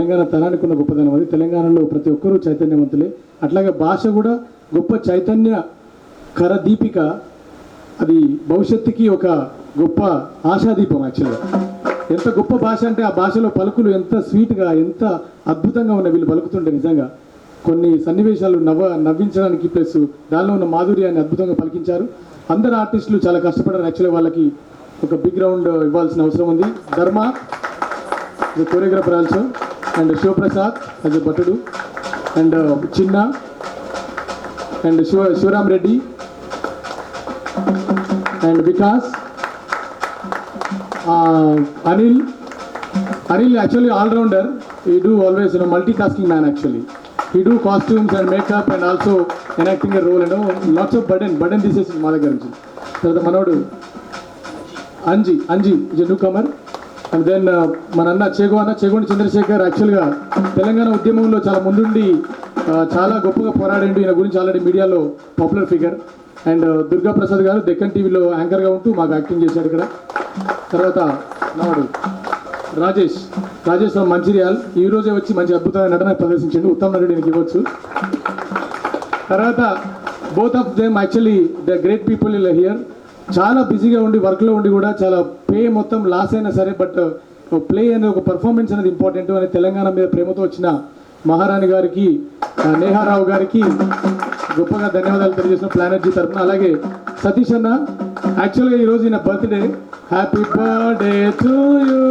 తెలంగాణ తనానికి ఉన్న గొప్పదనం అది. తెలంగాణలో ప్రతి ఒక్కరూ చైతన్యవంతులే. అట్లాగే భాష కూడా గొప్ప చైతన్య కరదీపిక. అది భవిష్యత్తుకి ఒక గొప్ప ఆశాదీపం. యాక్చువల్గా ఎంత గొప్ప భాష అంటే ఆ భాషలో పలుకులు ఎంత స్వీట్గా ఎంత అద్భుతంగా ఉన్నాయి వీళ్ళు పలుకుతుంటే. నిజంగా కొన్ని సన్నివేశాలు నవ్వించడానికి ప్లస్ దానిలో ఉన్న మాధుర్యాన్ని అద్భుతంగా పలికించారు. అందరు ఆర్టిస్టులు చాలా కష్టపడారు. యాక్చువల్గా వాళ్ళకి ఒక బిగ్ రౌండ్ ఇవ్వాల్సిన అవసరం ఉంది. Dharma the choreographer also, and Shivaprasad as a భటుడు, and Chinna, and Shivaram Reddy, and Vikas, Anil actually all-rounder. He do always multitasking man actually. He do costumes and makeup and also enacting a role, lots of burden తీసేసి మా దగ్గర నుంచి. తర్వాత మనోడు Anji is a newcomer. And then మన అన్న చేగోండి చంద్రశేఖర్ యాక్చువల్గా తెలంగాణ ఉద్యమంలో చాలా ముందుండి చాలా గొప్పగా పోరాడిండు. ఈయన గురించి ఆల్రెడీ మీడియాలో popular figure. And Durga Prasad గారు డెక్కన్ టీవీలో యాంకర్గా ఉంటూ మాకు యాక్టింగ్ చేశాడు ఇక్కడ. తర్వాత నాడు రాజేష్ మంచిర్యాల్ ఈరోజే వచ్చి మంచి అద్భుతమైన నటన ప్రదర్శించండి. ఉత్తమ నటుడు ఈయనకి ఇవ్వచ్చు. తర్వాత both of them actually the great people here. చాలా బిజీగా ఉండి వర్క్లో ఉండి కూడా చాలా పే మొత్తం లాస్ అయినా సరే బట్ ప్లే అనే ఒక పర్ఫార్మెన్స్ అనేది ఇంపార్టెంట్ అని తెలంగాణ మీద ప్రేమతో వచ్చిన మహారాణి గారికి, నేహారావు గారికి గొప్పగా ధన్యవాదాలు తెలియజేసిన ప్లానర్జీ తరఫున. అలాగే సతీష్ అన్న యాక్చువల్గా ఈరోజు ఈయన birthday. Happy birthday to you,